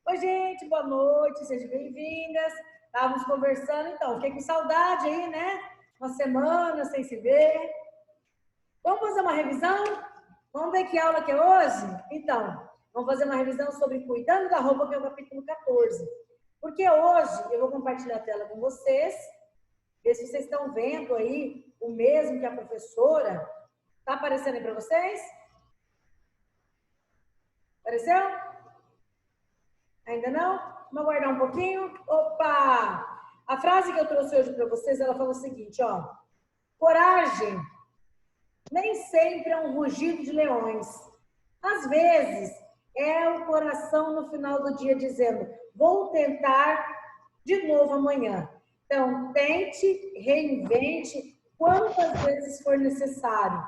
Oi, gente, boa noite, sejam bem-vindas. Estávamos conversando, então, fiquei com saudade aí, né? Uma semana sem se ver. Vamos fazer uma revisão? Vamos ver que aula que é hoje? Então, vamos fazer uma revisão sobre cuidando da roupa, que é o capítulo 14. Porque hoje eu vou compartilhar a tela com vocês, ver se vocês estão vendo aí o mesmo que a professora. Está aparecendo aí para vocês? Apareceu? Ainda não? Vamos aguardar um pouquinho. Opa! A frase que eu trouxe hoje para vocês, ela fala o seguinte, ó. Coragem nem sempre é um rugido de leões. Às vezes, é o coração no final do dia dizendo, vou tentar de novo amanhã. Então, tente, reinvente quantas vezes for necessário.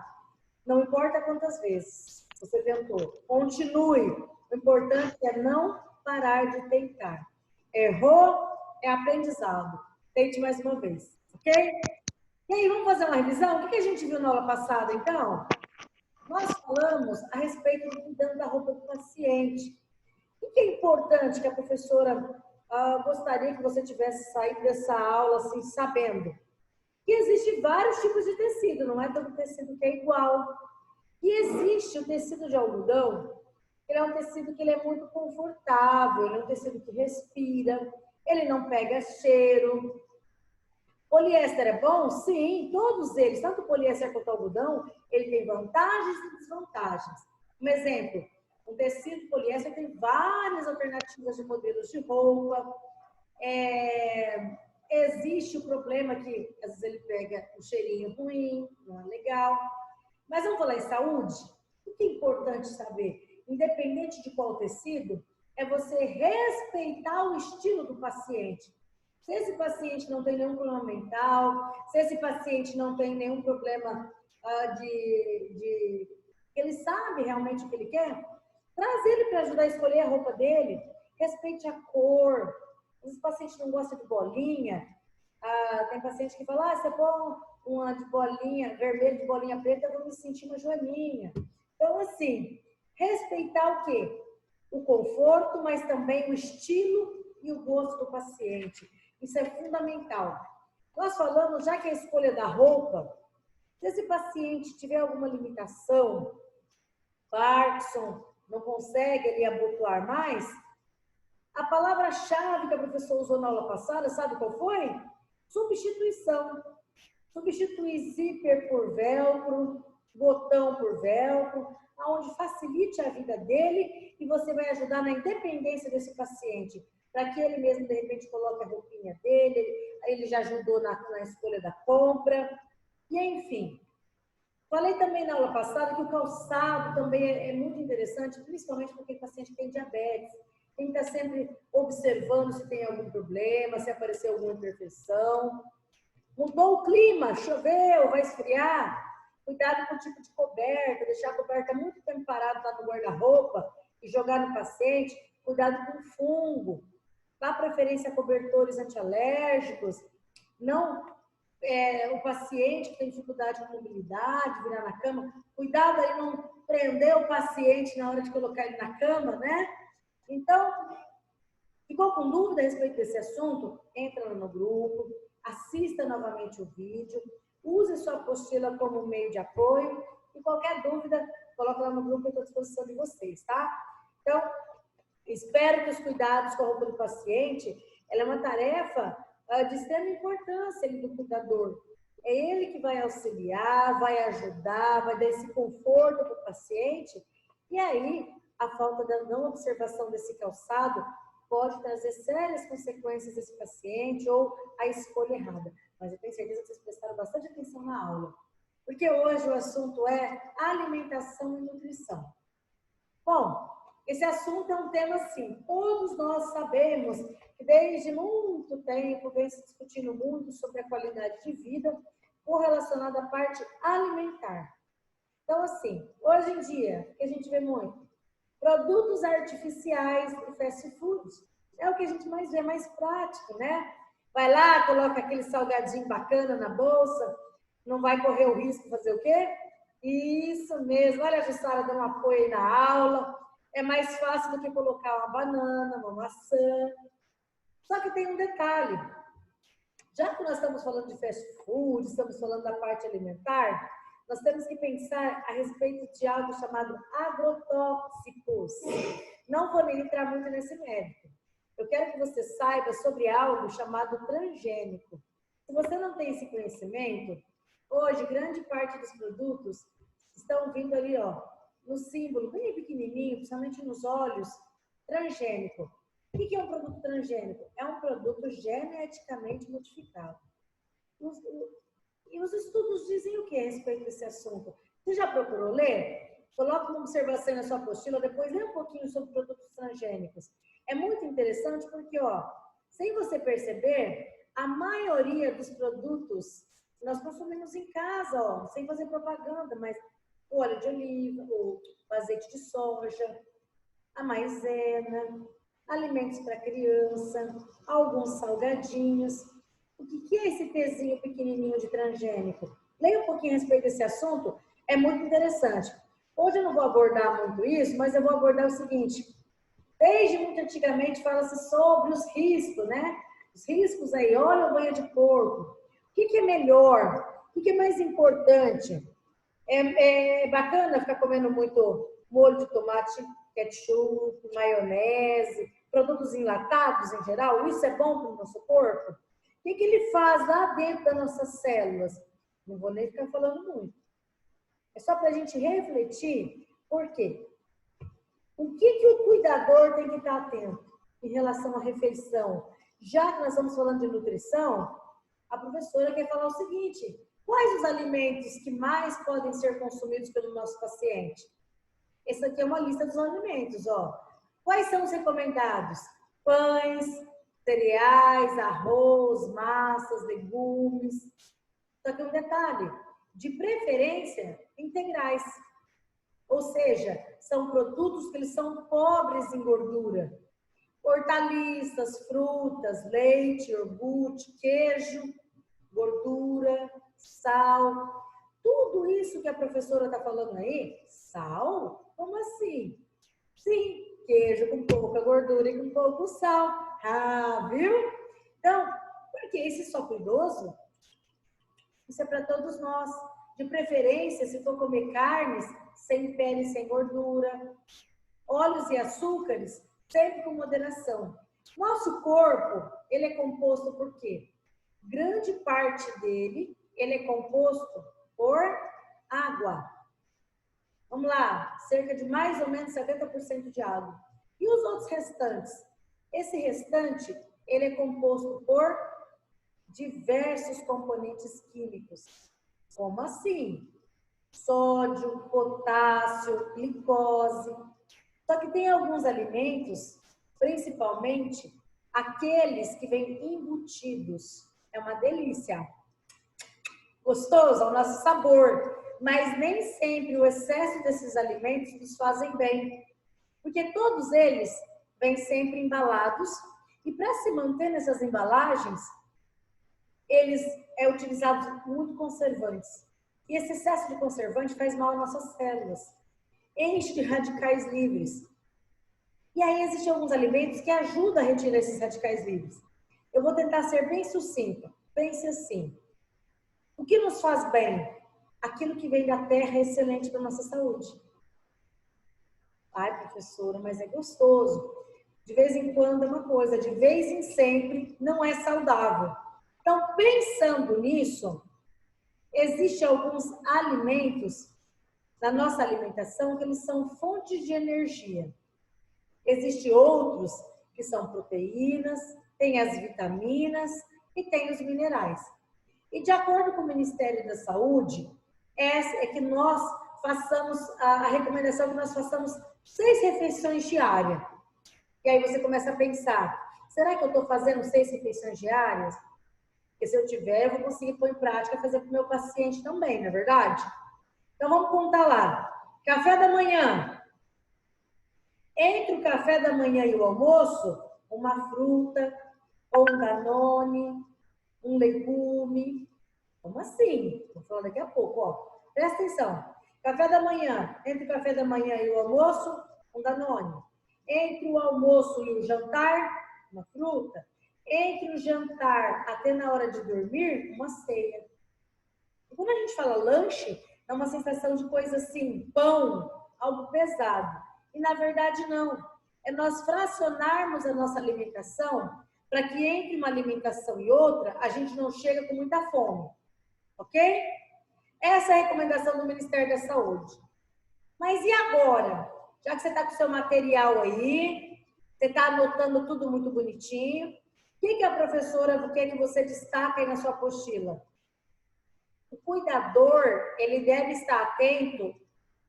Não importa quantas vezes você tentou. Continue. O importante é não parar de tentar. Errou, é aprendizado. Tente mais uma vez, ok? E aí, vamos fazer uma revisão? O que a gente viu na aula passada, então? Nós falamos a respeito do cuidado da roupa do paciente. O que é importante que a professora gostaria que você tivesse saído dessa aula assim, sabendo? Que existem vários tipos de tecido, não é todo tecido que é igual. E existe o tecido de algodão, ele é um tecido que ele é muito confortável, ele é um tecido que respira, ele não pega cheiro. Poliéster é bom? Sim, todos eles, tanto o poliéster quanto o algodão, ele tem vantagens e desvantagens. Um exemplo, o tecido poliéster tem várias alternativas de modelos de roupa. Existe o problema que, às vezes, ele pega um cheirinho ruim, não é legal. Mas vamos falar em saúde? O que é importante saber? Independente de qual tecido, é você respeitar o estilo do paciente. Se esse paciente não tem nenhum problema mental, se esse paciente não tem nenhum problema ele sabe realmente o que ele quer, traz ele para ajudar a escolher a roupa dele. Respeite a cor. Os pacientes não gostam de bolinha. Tem paciente que fala, você põe uma de bolinha vermelha, de bolinha preta, eu vou me sentir uma joaninha. Então, assim, respeitar o quê? O conforto, mas também o estilo e o gosto do paciente. Isso é fundamental. Nós falamos, já que a escolha da roupa, se esse paciente tiver alguma limitação, Parkinson, não consegue ali abotoar mais, a palavra-chave que a professora usou na aula passada, sabe qual foi? Substituição. Substituir zíper por velcro, botão por velcro, onde facilite a vida dele e você vai ajudar na independência desse paciente, para que ele mesmo, de repente, coloque a roupinha dele, ele já ajudou na escolha da compra, e enfim. Falei também na aula passada que o calçado também é muito interessante, principalmente porque o paciente tem diabetes. Tem que estar sempre observando se tem algum problema, se apareceu alguma imperfeição. Mudou o clima, choveu, vai esfriar. Cuidado com o tipo de coberta, deixar a coberta muito tempo parada lá no guarda-roupa e jogar no paciente. Cuidado com fungo. Dá preferência a cobertores antialérgicos. Não, o paciente que tem dificuldade com mobilidade, virar na cama. Cuidado aí não prender o paciente na hora de colocar ele na cama, né? Então, ficou com dúvida a respeito desse assunto? Entra no grupo, assista novamente o vídeo, use sua apostila como meio de apoio e qualquer dúvida, coloque lá no grupo, eu estou à disposição de vocês, tá? Então, espero que os cuidados com a roupa do paciente, ela é uma tarefa de extrema importância ali do cuidador. É ele que vai auxiliar, vai ajudar, vai dar esse conforto para o paciente e aí a falta da não observação desse calçado pode trazer sérias consequências desse paciente ou a escolha errada. Mas eu tenho certeza que vocês prestaram bastante atenção na aula. Porque hoje o assunto é alimentação e nutrição. Bom, esse assunto é um tema assim, todos nós sabemos que desde muito tempo vem se discutindo muito sobre a qualidade de vida correlacionada à parte alimentar. Então, assim, hoje em dia, o que a gente vê muito? Produtos artificiais e fast foods. É o que a gente mais vê, mais prático, né? Vai lá, coloca aquele salgadinho bacana na bolsa, não vai correr o risco de fazer o quê? Isso mesmo. Olha a Jussara dando um apoio aí na aula. é mais fácil do que colocar uma banana, uma maçã. Só que tem um detalhe. Já que nós estamos falando de fast food, estamos falando da parte alimentar, nós temos que pensar a respeito de algo chamado agrotóxicos. Não vou nem entrar muito nesse mérito. Eu quero que você saiba sobre algo chamado transgênico. Se você não tem esse conhecimento, hoje grande parte dos produtos estão vindo ali, ó, no símbolo, bem pequenininho, principalmente nos olhos, transgênico. O que é um produto transgênico? É um produto geneticamente modificado. E os estudos dizem o que a respeito desse assunto? Você já procurou ler? Coloque uma observação na sua apostila, depois lê um pouquinho sobre produtos transgênicos. É muito interessante porque, ó, sem você perceber, a maioria dos produtos nós consumimos em casa, ó, sem fazer propaganda, mas o óleo de oliva, o azeite de soja, a maisena, alimentos para criança, alguns salgadinhos. O que é esse pezinho pequenininho de transgênico? Leia um pouquinho a respeito desse assunto, é muito interessante. Hoje eu não vou abordar muito isso, mas eu vou abordar o seguinte. Desde muito antigamente fala-se sobre os riscos, né? Os riscos aí, olha o banho de porco. O que é melhor? O que é mais importante? É bacana ficar comendo muito molho de tomate, ketchup, maionese, produtos enlatados em geral? Isso é bom para o nosso corpo? O que ele faz lá dentro das nossas células? Não vou nem ficar falando muito. É só para a gente refletir. Por quê? O que o cuidador tem que estar atento em relação à refeição? Já que nós estamos falando de nutrição, a professora quer falar o seguinte: quais os alimentos que mais podem ser consumidos pelo nosso paciente? Essa aqui é uma lista dos alimentos, ó. Quais são os recomendados? Pães, cereais, arroz, massas, legumes. Só que um detalhe, de preferência, integrais. Ou seja, são produtos que eles são pobres em gordura. Hortaliças, frutas, leite, iogurte, queijo, gordura, sal. Tudo isso que a professora está falando aí, sal? Como assim? Sim, queijo com pouca gordura e com pouco sal. Ah, viu? Então, porque esse soco idoso, isso é para todos nós. De preferência, se for comer carnes, sem pele, sem gordura. Óleos e açúcares, sempre com moderação. Nosso corpo, ele é composto por quê? Grande parte dele, ele é composto por água. Vamos lá, cerca de mais ou menos 70% de água. E os outros restantes? Esse restante, ele é composto por diversos componentes químicos. Como assim? Sódio, potássio, glicose. Só que tem alguns alimentos, principalmente aqueles que vêm embutidos. É uma delícia. Gostoso ao nosso sabor. Mas nem sempre o excesso desses alimentos nos fazem bem. Porque todos eles vêm sempre embalados. E para se manter nessas embalagens, eles utilizados muito conservantes. E esse excesso de conservante faz mal às nossas células. Enche de radicais livres. E aí existem alguns alimentos que ajudam a retirar esses radicais livres. Eu vou tentar ser bem sucinta. Pense assim. O que nos faz bem? Aquilo que vem da terra é excelente para a nossa saúde. Ai, professora, mas é gostoso. De vez em quando é uma coisa, de vez em sempre não é saudável. Então, pensando nisso, existem alguns alimentos na nossa alimentação que eles são fontes de energia. Existem outros que são proteínas, tem as vitaminas e tem os minerais. E de acordo com o Ministério da Saúde, é que nós façamos, a recomendação é que nós façamos 6 refeições diárias. E aí você começa a pensar, será que eu estou fazendo 6 refeições diárias? Porque se eu tiver, eu vou conseguir pôr em prática e fazer para o meu paciente também, não é verdade? Então vamos contar lá. Café da manhã. Entre o café da manhã e o almoço, uma fruta, ou um danone, um legume. Como assim? Vou falar daqui a pouco, ó. Presta atenção. Café da manhã, entre o café da manhã e o almoço, um Danone. Entre o almoço e o jantar, uma fruta. Entre o jantar até na hora de dormir, uma ceia. E quando a gente fala lanche, é uma sensação de coisa assim, pão, algo pesado. E na verdade não. É nós fracionarmos a nossa alimentação para que entre uma alimentação e outra, a gente não chega com muita fome. Ok? Essa é a recomendação do Ministério da Saúde. Mas e agora? Já que você está com o seu material aí, você está anotando tudo muito bonitinho, o que a professora quer que você destaca aí na sua apostila? O cuidador, ele deve estar atento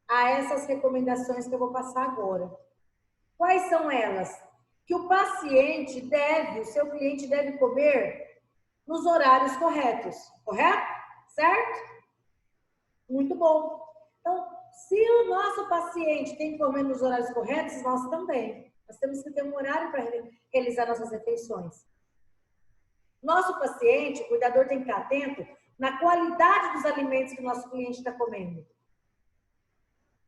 a essas recomendações que eu vou passar agora. Quais são elas? Que o paciente deve, o seu cliente deve comer nos horários corretos, correto? Certo? Muito bom. Então, se o nosso paciente tem que comer nos horários corretos, nós também. Nós temos que ter um horário para realizar nossas refeições. Nosso paciente, o cuidador, tem que estar atento na qualidade dos alimentos que o nosso cliente está comendo.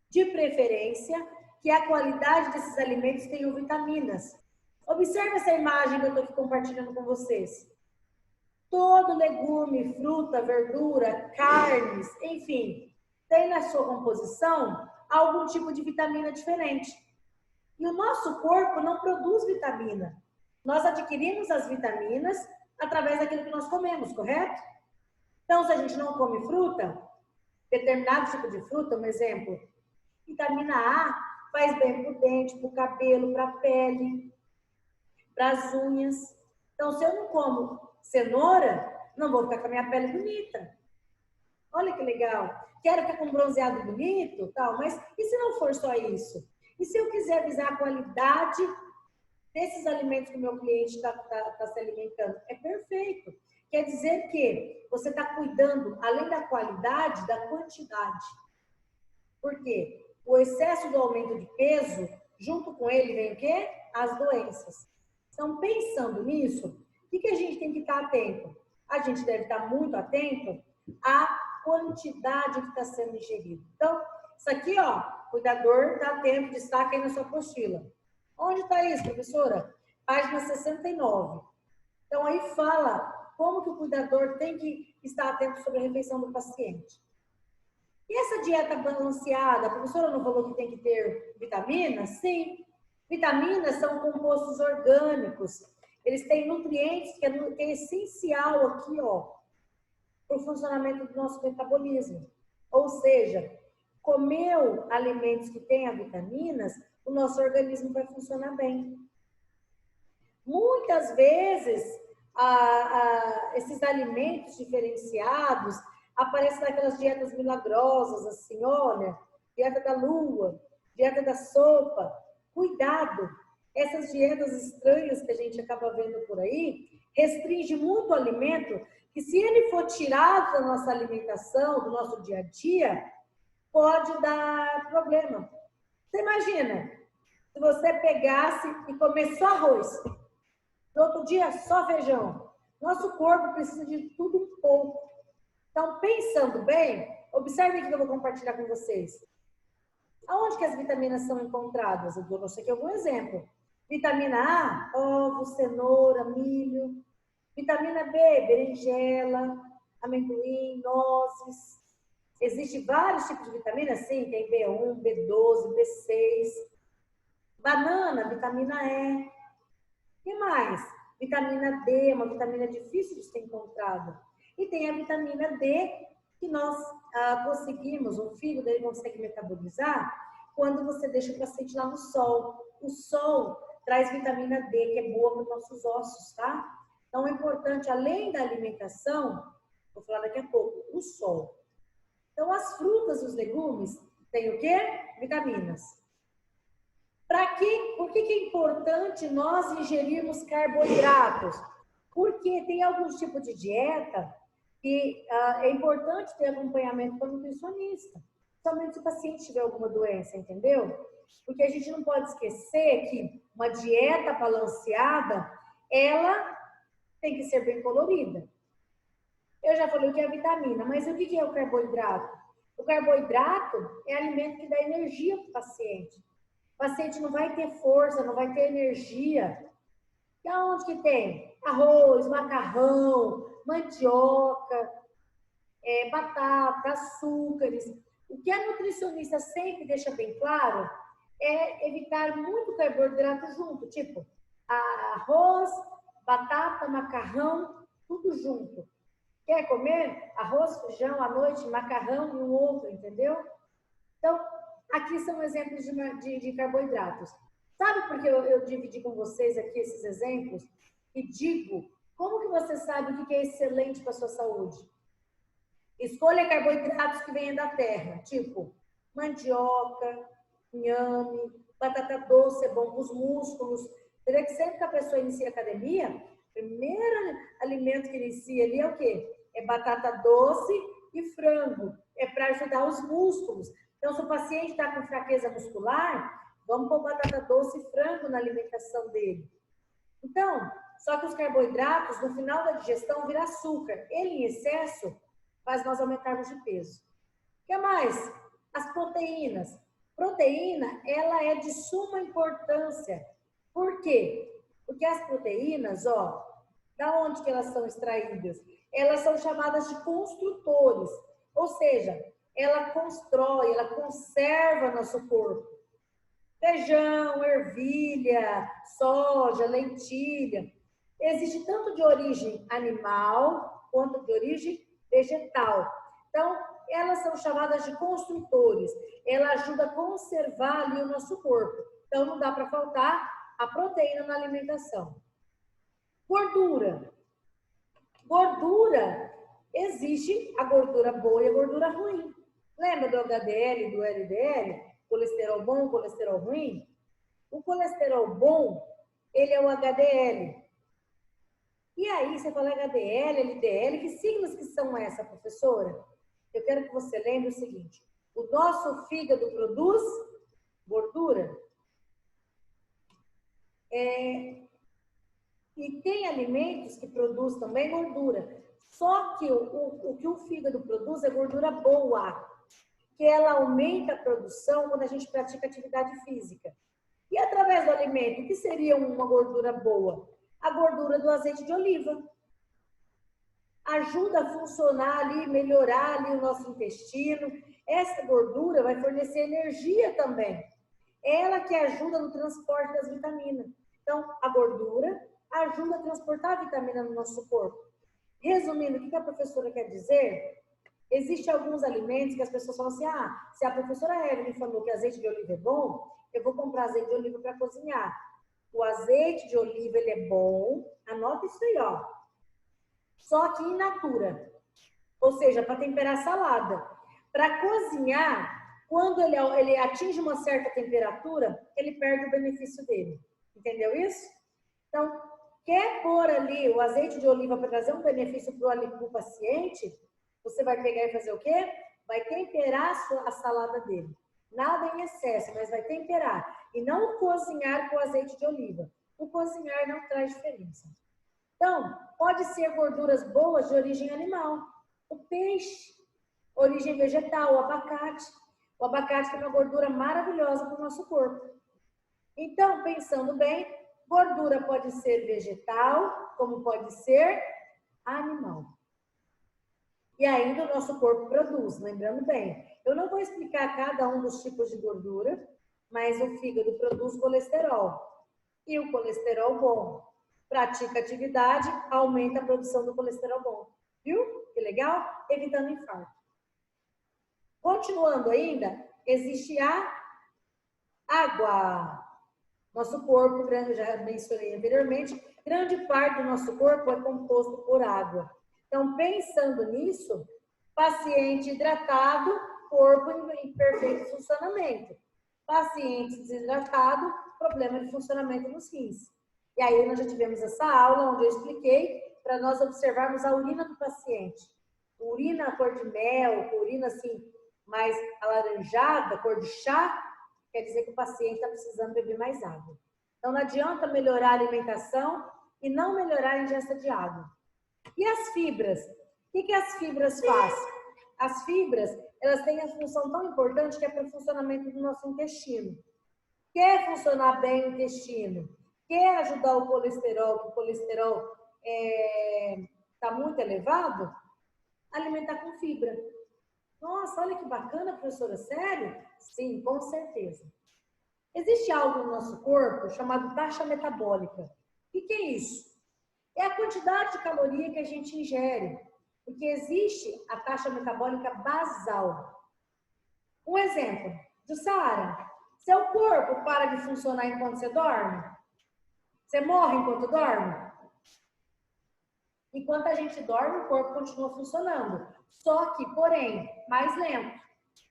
De preferência, que a qualidade desses alimentos tenham vitaminas. Observe essa imagem que eu estou aqui compartilhando com vocês. Todo legume, fruta, verdura, carnes, enfim, tem na sua composição algum tipo de vitamina diferente. E o nosso corpo não produz vitamina. Nós adquirimos as vitaminas através daquilo que nós comemos, correto? Então, se a gente não come fruta, determinado tipo de fruta, um exemplo, vitamina A faz bem para o dente, para o cabelo, para a pele, para as unhas. Então, se eu não como cenoura, não vou ficar com a minha pele bonita. Olha que legal. Quero ficar com um bronzeado bonito, tal, mas e se não for só isso? E se eu quiser avisar a qualidade desses alimentos que o meu cliente está se alimentando? É perfeito. Quer dizer que você está cuidando, além da qualidade, da quantidade. Por quê? O excesso do aumento de peso, junto com ele vem o quê? As doenças. Então, pensando nisso, o que a gente tem que estar atento? A gente deve estar muito atento à quantidade que está sendo ingerido. Então, isso aqui, ó, cuidador está atento, destaca aí na sua apostila. Onde está isso, professora? Página 69. Então, aí fala como que o cuidador tem que estar atento sobre a refeição do paciente. E essa dieta balanceada, a professora não falou que tem que ter vitaminas? Sim. Vitaminas são compostos orgânicos. Eles têm nutrientes que é essencial aqui, ó, para o funcionamento do nosso metabolismo. Ou seja, comeu alimentos que tenham vitaminas, o nosso organismo vai funcionar bem. Muitas vezes, esses alimentos diferenciados aparecem naquelas dietas milagrosas, assim, olha, dieta da lua, dieta da sopa. Cuidado! Essas dietas estranhas que a gente acaba vendo por aí, restringe muito o alimento, que se ele for tirado da nossa alimentação, do nosso dia a dia, pode dar problema. Você imagina, se você pegasse e comer só arroz, no outro dia só feijão. Nosso corpo precisa de tudo um pouco. Então, pensando bem, observe o que eu vou compartilhar com vocês. Aonde que as vitaminas são encontradas? Eu dou você aqui algum exemplo. Vitamina A, ovo, cenoura, milho. Vitamina B, berinjela, amendoim, nozes. Existem vários tipos de vitaminas, sim, tem B1, B12, B6. Banana, vitamina E. O que mais? Vitamina D, uma vitamina difícil de ser encontrada. E tem a vitamina D, que nós conseguimos, o fígado dele consegue metabolizar quando você deixa o paciente lá no sol. O sol traz vitamina D, que é boa para os nossos ossos, tá? Então, é importante, além da alimentação, vou falar daqui a pouco, o sol. Então, as frutas e os legumes têm o quê? Vitaminas. Por que é importante nós ingerirmos carboidratos? Porque tem alguns tipos de dieta que é importante ter acompanhamento com o nutricionista, somente se o paciente tiver alguma doença, entendeu? Porque a gente não pode esquecer que uma dieta balanceada, ela tem que ser bem colorida. Eu já falei o que é vitamina, mas o que é o carboidrato? O carboidrato é alimento que dá energia para o paciente. O paciente não vai ter força, não vai ter energia. E aonde que tem? Arroz, macarrão, mandioca, batata, açúcares. O que a nutricionista sempre deixa bem claro é evitar muito carboidrato junto, tipo arroz, batata, macarrão, tudo junto. Quer comer arroz, feijão à noite, macarrão e um outro, entendeu? Então, aqui são exemplos de carboidratos. Sabe por que eu dividi com vocês aqui esses exemplos? E digo, como que você sabe o que é excelente para a sua saúde? Escolha carboidratos que venham da terra, tipo mandioca, inhame, batata doce é bom para os músculos. Você vê que sempre que a pessoa inicia a academia, o primeiro alimento que inicia ali é o quê? É batata doce e frango. É para ajudar os músculos. Então, se o paciente está com fraqueza muscular, vamos pôr batata doce e frango na alimentação dele. Então, só que os carboidratos, no final da digestão, vira açúcar. Ele, em excesso, faz nós aumentarmos de peso. O que mais? As proteínas. Proteína, ela é de suma importância. Por quê? Porque as proteínas, ó, da onde que elas são extraídas? Elas são chamadas de construtores. Ou seja, ela constrói, ela conserva nosso corpo. Feijão, ervilha, soja, lentilha. Existe tanto de origem animal quanto de origem vegetal. Então, elas são chamadas de construtores. Ela ajuda a conservar ali o nosso corpo. Então, não dá para faltar a proteína na alimentação. Gordura. Gordura, existe a gordura boa e a gordura ruim. Lembra do HDL e do LDL? Colesterol bom, colesterol ruim? O colesterol bom, ele é o HDL. E aí, você fala HDL, LDL, que siglas que são essa, professora? Eu quero que você lembre o seguinte, o nosso fígado produz gordura. E tem alimentos que produzem também gordura. Só que o que o fígado produz é gordura boa, que ela aumenta a produção quando a gente pratica atividade física. E através do alimento, o que seria uma gordura boa? A gordura do azeite de oliva. Ajuda a funcionar ali, melhorar ali o nosso intestino. Essa gordura vai fornecer energia também. Ela que ajuda no transporte das vitaminas. Então, a gordura ajuda a transportar a vitamina no nosso corpo. Resumindo, o que a professora quer dizer? Existem alguns alimentos que as pessoas falam assim, se a professora Evelyn falou que azeite de oliva é bom, eu vou comprar azeite de oliva para cozinhar. O azeite de oliva, ele é bom, anota isso aí, ó. Só que in natura. Ou seja, para temperar salada. Para cozinhar, quando ele atinge uma certa temperatura, ele perde o benefício dele. Entendeu isso? Então, quer pôr ali o azeite de oliva para trazer um benefício para o paciente, você vai pegar e fazer o quê? Vai temperar a salada dele. Nada em excesso, mas vai temperar. E não cozinhar com azeite de oliva. O cozinhar não traz diferença. Então, pode ser gorduras boas de origem animal. O peixe, origem vegetal, o abacate. O abacate tem uma gordura maravilhosa para o nosso corpo. Então, pensando bem, gordura pode ser vegetal, como pode ser animal. E ainda o nosso corpo produz, lembrando bem. Eu não vou explicar cada um dos tipos de gordura, mas o fígado produz colesterol. E o colesterol bom. Pratica atividade, aumenta a produção do colesterol bom. Viu? Que legal? Evitando infarto. Continuando ainda, existe a água. Nosso corpo, eu já mencionei anteriormente, grande parte do nosso corpo é composto por água. Então, pensando nisso, paciente hidratado, corpo em perfeito funcionamento. Paciente desidratado, problema de funcionamento nos rins. E aí nós já tivemos essa aula onde eu expliquei para nós observarmos a urina do paciente. Urina cor de mel, urina assim mais alaranjada, cor de chá, quer dizer que o paciente está precisando beber mais água. Então não adianta melhorar a alimentação e não melhorar a ingesta de água. E as fibras? O que as fibras fazem? As fibras, elas têm a função tão importante que é para o funcionamento do nosso intestino. quer funcionar bem o intestino, quer ajudar o colesterol, que o colesterol está muito elevado, alimentar com fibra. Nossa, olha que bacana, professora, sério? Sim, com certeza. Existe algo no nosso corpo chamado taxa metabólica. O que é isso? É a quantidade de caloria que a gente ingere, porque existe a taxa metabólica basal. Um exemplo, Jussara, seu corpo para de funcionar enquanto você dorme? Você morre enquanto dorme? Enquanto a gente dorme, o corpo continua funcionando. Só que, porém, mais lento,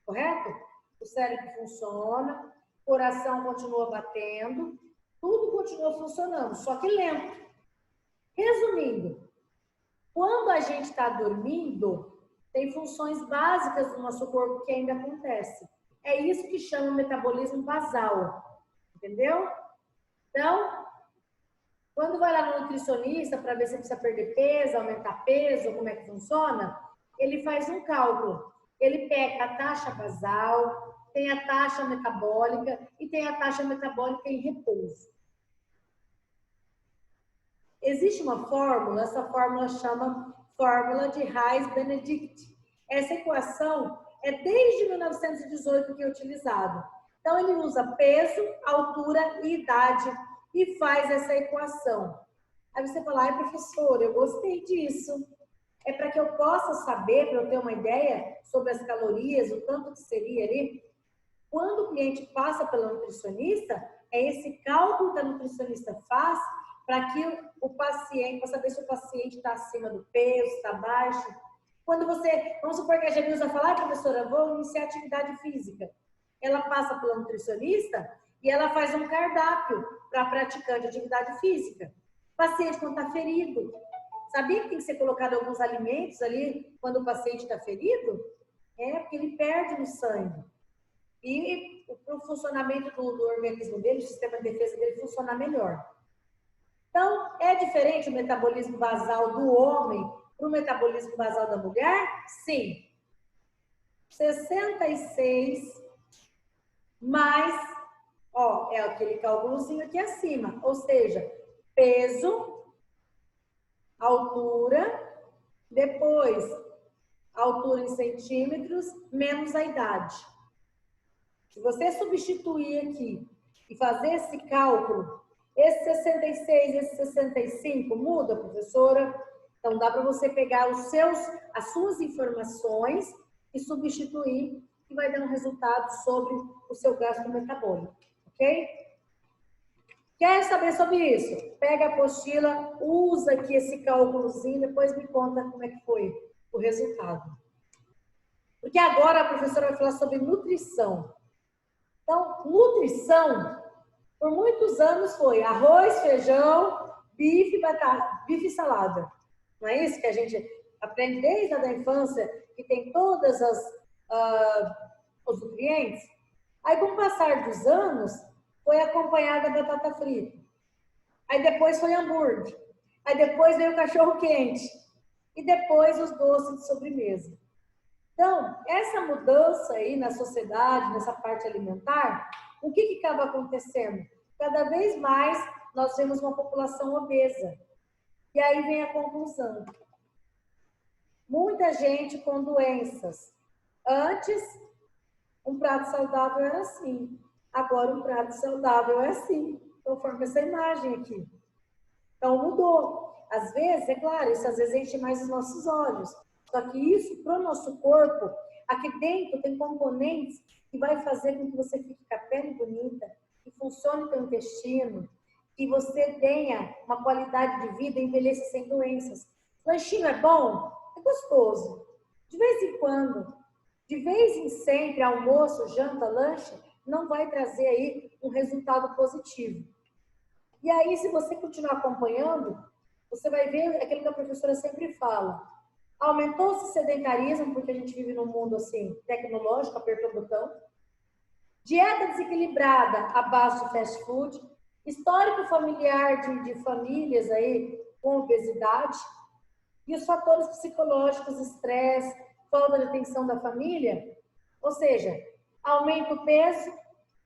correto? O cérebro funciona, o coração continua batendo, tudo continua funcionando, só que lento. Resumindo, quando a gente está dormindo, tem funções básicas do nosso corpo que ainda acontecem. É isso que chama metabolismo basal, entendeu? Então, quando vai lá no nutricionista para ver se precisa perder peso, aumentar peso, como é que funciona, ele faz um cálculo. Ele pega a taxa basal, tem a taxa metabólica e tem a taxa metabólica em repouso. Existe uma fórmula, essa fórmula chama fórmula de Reis-Benedict. Essa equação é desde 1918 que é utilizada. Então, ele usa peso, altura e idade e faz essa equação. Aí você fala, ai, professora, eu gostei disso. É para que eu possa saber, para eu ter uma ideia sobre as calorias, o tanto que seria ali. Quando o cliente passa pela nutricionista, é esse cálculo que a nutricionista faz para que o paciente, para saber se o paciente está acima do peso, está baixo. Quando você, vamos supor que a Janilza fala, professora, vou iniciar atividade física. Ela passa pela nutricionista e ela faz um cardápio para praticante de atividade física. O paciente quando está ferido, sabia que tem que ser colocado alguns alimentos ali quando o paciente está ferido? É, porque ele perde no sangue. E o funcionamento do organismo dele, o sistema de defesa dele funcionar melhor. Então, é diferente o metabolismo basal do homem para o metabolismo basal da mulher? Sim. 66 mais, ó, é aquele cálculozinho aqui acima, ou seja, peso, altura, depois altura em centímetros, menos a idade. Se você substituir aqui e fazer esse cálculo, esse 66, esse 65, muda, professora? Então, dá para você pegar as suas informações e substituir, que vai dar um resultado sobre o seu gasto metabólico, ok? Quer saber sobre isso? Pega a apostila, usa aqui esse cálculozinho, depois me conta como é que foi o resultado. Porque agora a professora vai falar sobre nutrição. Então, nutrição, por muitos anos foi arroz, feijão, bife, batata, bife e salada. Não é isso que a gente aprende desde a infância, que tem todas os nutrientes? Aí, com o passar dos anos, foi acompanhada a batata frita. Aí depois foi hambúrguer. Aí depois veio o cachorro quente. E depois os doces de sobremesa. Então, essa mudança aí na sociedade, nessa parte alimentar, o que acaba acontecendo? Cada vez mais nós temos uma população obesa. E aí vem a conclusão. Muita gente com doenças. Antes, um prato saudável era assim. Agora, um prato saudável é assim, conforme essa imagem aqui. Então, mudou. Às vezes, é claro, isso às vezes enche mais os nossos olhos. Só que isso, para o nosso corpo, aqui dentro tem componentes que vai fazer com que você fique com a pele bonita, que funcione o seu intestino, que você tenha uma qualidade de vida e envelheça sem doenças. Lanchinho é bom? É gostoso. De vez em quando. De vez em sempre, almoço, janta, lanche, não vai trazer aí um resultado positivo. E aí, se você continuar acompanhando, você vai ver aquilo que a professora sempre fala. Aumentou-se o sedentarismo, porque a gente vive num mundo assim, tecnológico, apertou o botão. Dieta desequilibrada à base de fast food. Histórico familiar de famílias aí com obesidade. E os fatores psicológicos, estresse, falta de atenção da família. Ou seja, aumenta o peso,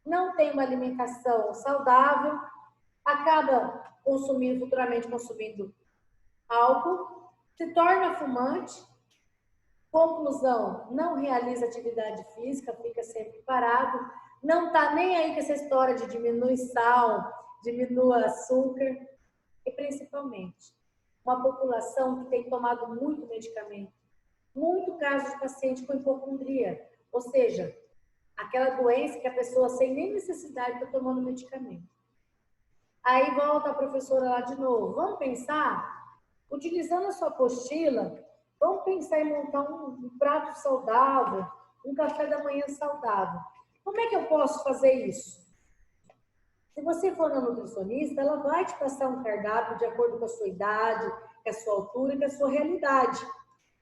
não tem uma alimentação saudável, acaba futuramente consumindo álcool, se torna fumante. Conclusão, não realiza atividade física, fica sempre parado, não está nem aí com essa história de diminuir sal, diminua açúcar, e principalmente uma população que tem tomado muito medicamento, muito caso de paciente com hipocondria, ou seja, aquela doença que a pessoa sem nem necessidade está tomando medicamento. Aí volta a professora lá de novo, vamos pensar, utilizando a sua apostila, vamos pensar em montar um prato saudável, um café da manhã saudável. Como é que eu posso fazer isso? Se você for na nutricionista, ela vai te passar um cardápio de acordo com a sua idade, com a sua altura e com a sua realidade.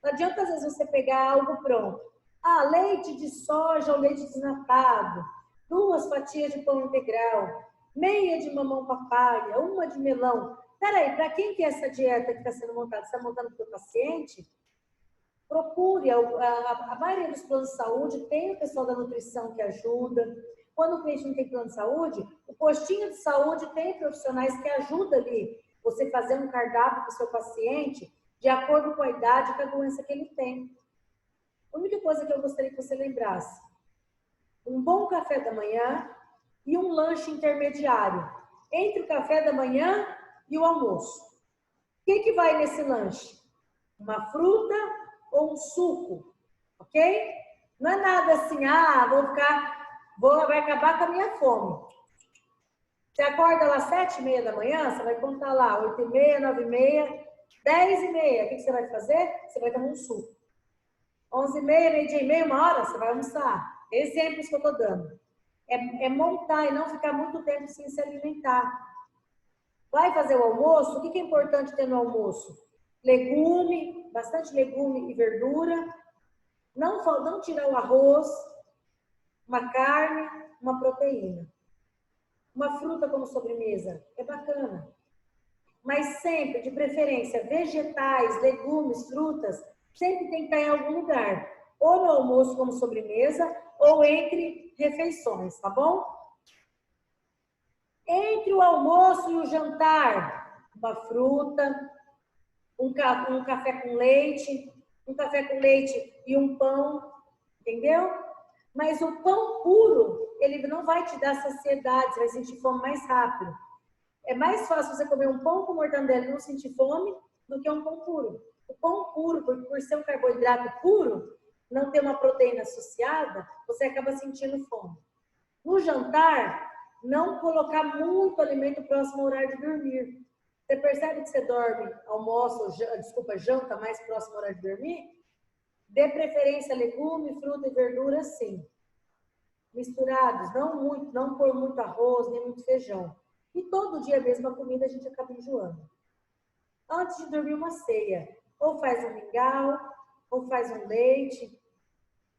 Não adianta, às vezes, você pegar algo pronto. Ah, leite de soja ou leite desnatado, 2 fatias de pão integral, meia de mamão papaya, 1 de melão. Peraí, para quem que é essa dieta que está sendo montada? Você está montando para o paciente? Procure, a maioria dos planos de saúde tem o pessoal da nutrição que ajuda. Quando o cliente não tem plano de saúde, o postinho de saúde tem profissionais que ajudam ali você fazer um cardápio para o seu paciente de acordo com a idade e com a doença que ele tem. A única coisa que eu gostaria que você lembrasse, um bom café da manhã e um lanche intermediário, entre o café da manhã e o almoço. O que vai nesse lanche? Uma fruta ou um suco, ok? Não é nada assim, vai acabar com a minha fome. Você acorda lá às 7h30 da manhã, você vai contar lá 8h30, 9h30, 10h30. O que você vai fazer? Você vai tomar um suco. 11h30, meio-dia e meia, 1h, você vai almoçar. Exemplos que eu estou dando. É montar e não ficar muito tempo sem se alimentar. Vai fazer o almoço? O que é importante ter no almoço? Legume, bastante legume e verdura. Não tirar o arroz, uma carne, uma proteína. Uma fruta como sobremesa, é bacana. Mas sempre, de preferência, vegetais, legumes, frutas, sempre tem que estar em algum lugar. Ou no almoço como sobremesa, ou entre refeições, tá bom? Entre o almoço e o jantar, uma fruta, um café com leite e um pão, entendeu? Mas o pão puro, ele não vai te dar saciedade, você vai sentir fome mais rápido. É mais fácil você comer um pão com mortandela e não sentir fome do que um pão puro. O pão puro, por ser um carboidrato puro, não ter uma proteína associada, você acaba sentindo fome. No jantar, não colocar muito alimento próximo ao horário de dormir. Você percebe que você dorme, janta mais próximo ao horário de dormir? Dê preferência a legume, fruta e verdura, sim. Misturados, não pôr muito arroz, nem muito feijão. E todo dia a mesma comida a gente acaba enjoando. Antes de dormir, uma ceia. Ou faz um mingau, ou faz um leite.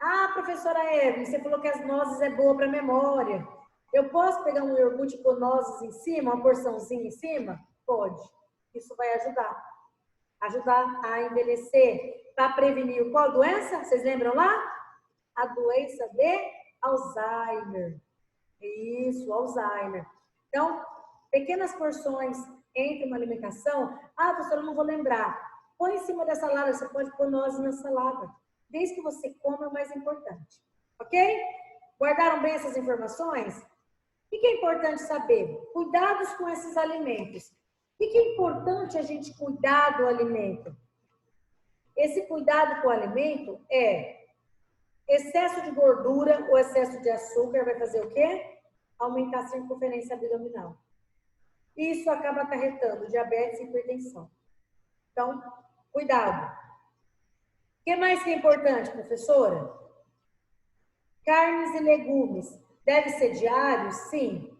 Ah, professora Evelyn, você falou que as nozes é boa para memória. Eu posso pegar um iogurte com nozes em cima, uma porçãozinha em cima? Pode. Isso vai ajudar. Ajudar a envelhecer, para prevenir qual doença? Vocês lembram lá? A doença de Alzheimer. Isso, Alzheimer. Então, pequenas porções entre uma alimentação. Ah, professora, eu não vou lembrar. Põe em cima da salada, você pode pôr nozes na salada. Desde que você coma, é o mais importante. Ok? Guardaram bem essas informações? O que é importante saber? Cuidados com esses alimentos. O que é importante a gente cuidar do alimento? Esse cuidado com o alimento é excesso de gordura ou excesso de açúcar vai fazer o quê? Aumentar a circunferência abdominal. Isso acaba acarretando diabetes e hipertensão. Então, cuidado. O que mais que é importante, professora? Carnes e legumes. Deve ser diário? Sim.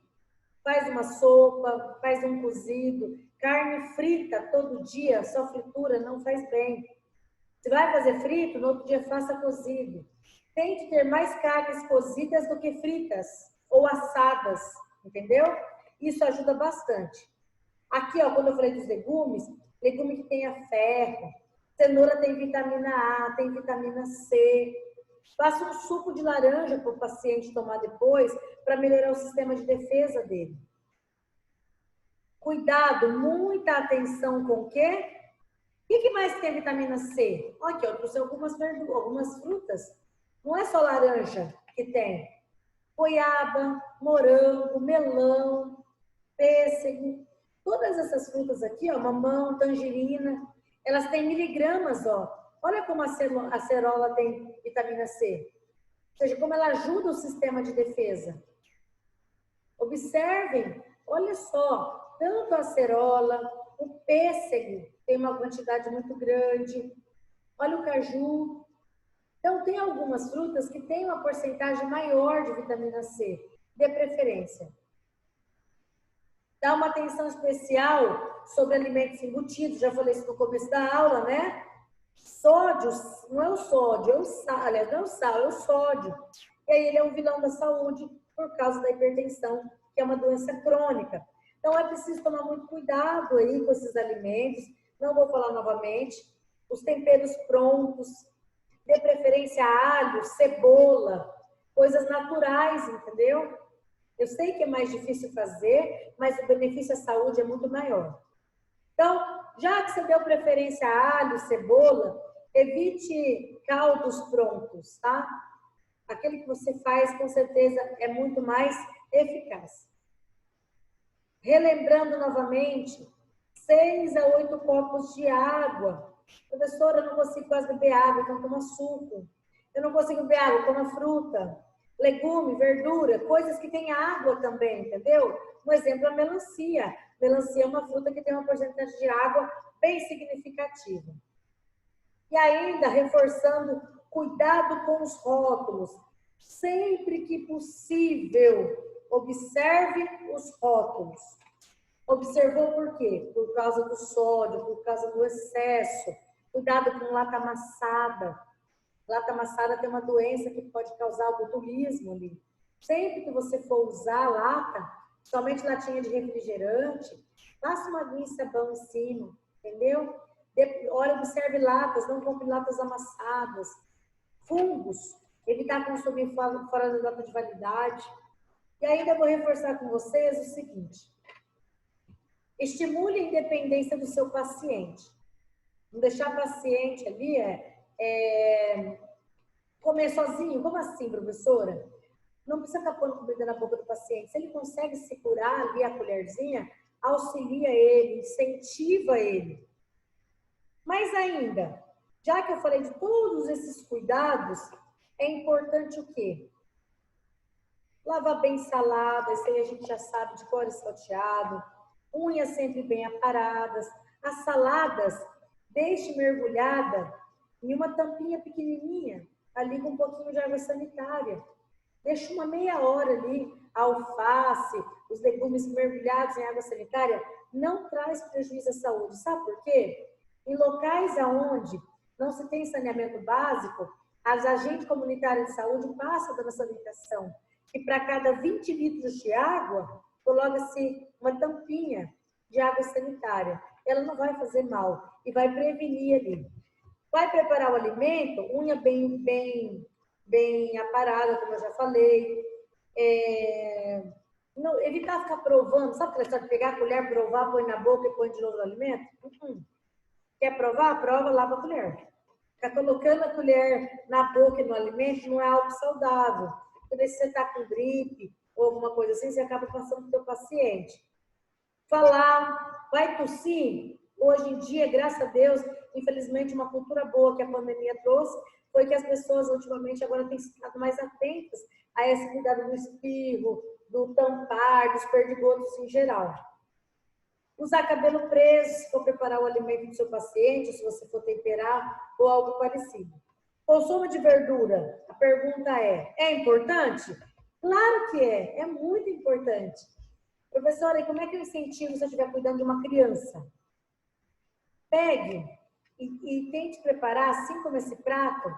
Faz uma sopa, faz um cozido. Carne frita todo dia, só fritura não faz bem. Se vai fazer frito, no outro dia faça cozido. Tente ter mais carnes cozidas do que fritas ou assadas, entendeu? Isso ajuda bastante. Aqui, ó, quando eu falei dos legumes, legume que tenha ferro, cenoura tem vitamina A, tem vitamina C. Faça um suco de laranja para o paciente tomar depois, para melhorar o sistema de defesa dele. Cuidado, muita atenção com o quê? O que mais tem vitamina C? Aqui, eu trouxe algumas frutas. Não é só laranja que tem. Goiaba, morango, melão, pêssego. Todas essas frutas aqui, ó, mamão, tangerina, elas têm miligramas, ó. Olha como a acerola tem vitamina C. Ou seja, como ela ajuda o sistema de defesa. Observem, olha só, tanto a acerola, o pêssego tem uma quantidade muito grande. Olha o caju. Então, tem algumas frutas que têm uma porcentagem maior de vitamina C, de preferência. Dá uma atenção especial sobre alimentos embutidos, já falei isso no começo da aula, né? Sódio, não é o sódio, é o sal, aliás, não é o sal, é o sódio. E aí ele é um vilão da saúde por causa da hipertensão, que é uma doença crônica. Então, é preciso tomar muito cuidado aí com esses alimentos. Não vou falar novamente. Os temperos prontos, de preferência alho, cebola, coisas naturais, entendeu? Eu sei que é mais difícil fazer, mas o benefício à saúde é muito maior. Então, já que você deu preferência a alho, cebola, evite caldos prontos, tá? Aquele que você faz, com certeza, é muito mais eficaz. Relembrando novamente, 6 a 8 copos de água. Professora, eu não consigo quase beber água, então toma suco. Eu não consigo beber água, toma fruta, legume, verdura, coisas que têm água também, entendeu? Um exemplo é a melancia. Melancia é uma fruta que tem uma porcentagem de água bem significativa. E ainda, reforçando, cuidado com os rótulos. Sempre que possível, observe os rótulos. Observou por quê? Por causa do sódio, por causa do excesso. Cuidado com lata amassada. Lata amassada tem uma doença que pode causar botulismo ali. Sempre que você for usar a lata, somente latinha de refrigerante, faça uma aguinha de sabão em cima, entendeu? Olha, observe latas, não compre latas amassadas. Fungos, evitar consumir fora da data de validade. E ainda vou reforçar com vocês o seguinte: estimule a independência do seu paciente. Não deixar o paciente ali comer sozinho. Como assim, professora? Não precisa estar pondo comida na boca do paciente. Se ele consegue segurar ali a colherzinha, auxilia ele, incentiva ele. Mas ainda, já que eu falei de todos esses cuidados, é importante o quê? Lavar bem salada, isso aí a gente já sabe de cor e salteado. Unhas sempre bem aparadas. As saladas, deixe mergulhada em uma tampinha pequenininha, ali com um pouquinho de água sanitária. Deixa uma meia hora ali, a alface, os legumes mergulhados em água sanitária, não traz prejuízo à saúde. Sabe por quê? Em locais onde não se tem saneamento básico, as agentes comunitárias de saúde passam dando essa orientação. E para cada 20 litros de água, coloca-se uma tampinha de água sanitária. Ela não vai fazer mal e vai prevenir ali. Vai preparar o alimento, unha bem aparada, como eu já falei. Não, evitar ficar provando. Sabe aquela história de pegar a colher, provar, põe na boca e põe de novo no alimento? Quer provar? Prova, lava a colher. Ficar colocando a colher na boca e no alimento não é algo saudável. Porque se você está com gripe ou alguma coisa assim, você acaba passando para o seu paciente. Falar, vai tossir. Hoje em dia, graças a Deus, infelizmente, uma cultura boa que a pandemia trouxe foi que as pessoas, ultimamente, agora têm ficado mais atentas a esse cuidado do espirro, do tampar, dos perdigotos em geral. Usar cabelo preso, se for preparar o alimento do seu paciente, se você for temperar ou algo parecido. Consumo de verdura, a pergunta é importante? Claro que é muito importante. Professora, e como é que eu incentivo se eu estiver cuidando de uma criança? Pegue e tente preparar, assim como esse prato,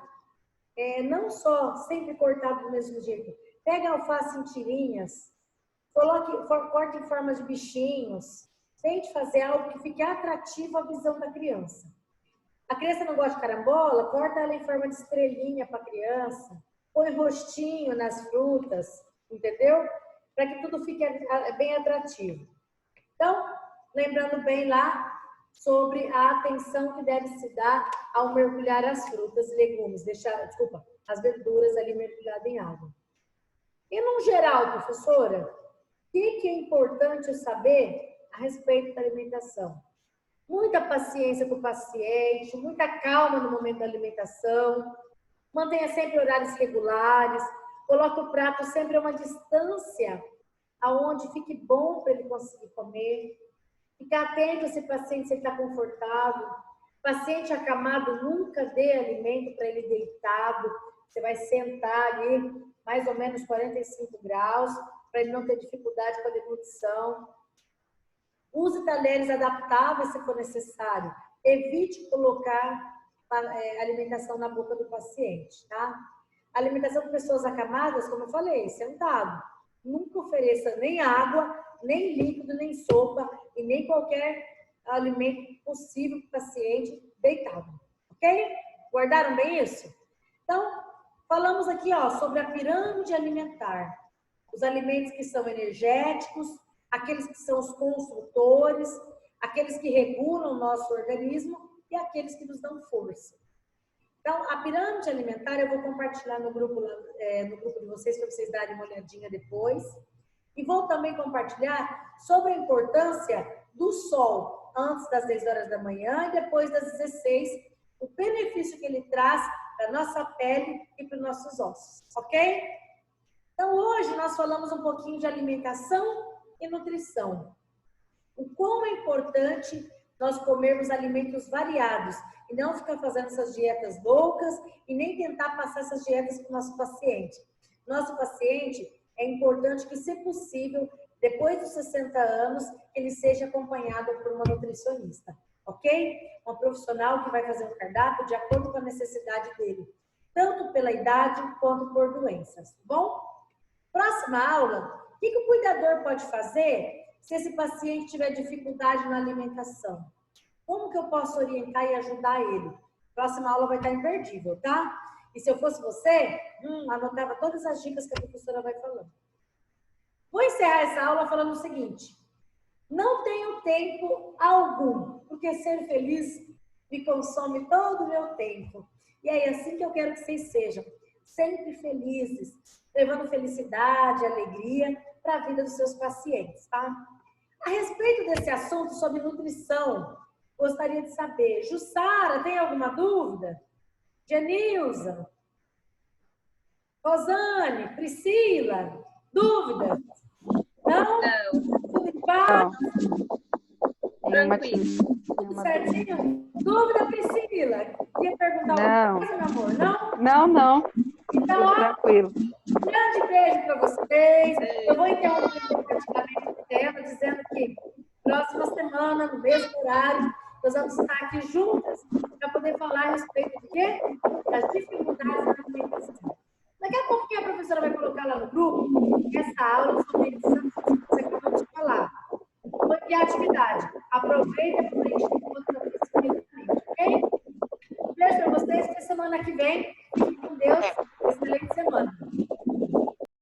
não só sempre cortado do mesmo jeito. Pega a alface em tirinhas, corte em formas de bichinhos. Tente fazer algo que fique atrativo à visão da criança. A criança não gosta de carambola, corta ela em forma de estrelinha para a criança. põe rostinho nas frutas, entendeu? Para que tudo fique bem atrativo. Então, lembrando bem lá sobre a atenção que deve se dar ao mergulhar as frutas e legumes, desculpa, as verduras ali mergulhadas em água. E, no geral, professora, o que é importante saber a respeito da alimentação? Muita paciência com o paciente, muita calma no momento da alimentação, mantenha sempre horários regulares, coloque o prato sempre a uma distância aonde fique bom para ele conseguir comer. Ficar atento se o paciente está confortável. Paciente acamado, nunca dê alimento para ele deitado. Você vai sentar ali mais ou menos 45 graus, para ele não ter dificuldade com a deglutição. Use talheres adaptáveis se for necessário. Evite colocar alimentação na boca do paciente, tá? A alimentação de pessoas acamadas, como eu falei, sentado. Nunca ofereça nem água, nem líquido, nem sopa e nem qualquer alimento possível para o paciente deitado. Ok? Guardaram bem isso? Então, falamos aqui sobre a pirâmide alimentar. Os alimentos que são energéticos, aqueles que são os construtores, aqueles que regulam o nosso organismo e aqueles que nos dão força. Então, a pirâmide alimentar eu vou compartilhar no grupo de vocês, para vocês darem uma olhadinha depois. E vou também compartilhar sobre a importância do sol antes das 10 horas da manhã e depois das 16, o benefício que ele traz para a nossa pele e para os nossos ossos, ok? Então, hoje nós falamos um pouquinho de alimentação e nutrição. O quão é importante nós comermos alimentos variados e não ficar fazendo essas dietas loucas e nem tentar passar essas dietas para o nosso paciente. Nosso paciente é importante que, se possível, depois dos 60 anos, ele seja acompanhado por uma nutricionista, ok? Uma profissional que vai fazer um cardápio de acordo com a necessidade dele, tanto pela idade quanto por doenças, tá bom? Próxima aula, o que o cuidador pode fazer se esse paciente tiver dificuldade na alimentação? Como que eu posso orientar e ajudar ele? Próxima aula vai estar imperdível, tá? E se eu fosse você, anotava todas as dicas que a professora vai falando. Vou encerrar essa aula falando o seguinte: não tenho tempo algum, porque ser feliz me consome todo o meu tempo. E é assim que eu quero que vocês sejam, sempre felizes, levando felicidade, alegria para a vida dos seus pacientes, tá? A respeito desse assunto sobre nutrição, gostaria de saber, Jussara, tem alguma dúvida? Janilza? Rosane? Priscila? Dúvidas? Não? Tudo em paz? Tranquilo. Tudo certinho? Dúvida, Priscila? Queria perguntar alguma coisa, meu amor? Não? Não. Então, Tudo tranquilo. Um grande beijo para vocês. Eu vou interromper o compartilhamento do tema, dizendo que próxima semana, no mesmo horário, nós vamos estar aqui juntas para poder falar a respeito do quê? Das dificuldades na alimentação. Daqui a pouquinho a professora vai colocar lá no grupo essa aula sobre nutrição que você acabou de falar. E a atividade. Aproveita para a gente enquanto ok? Um beijo para vocês. Até semana que vem. Fiquem com Deus. Excelente semana.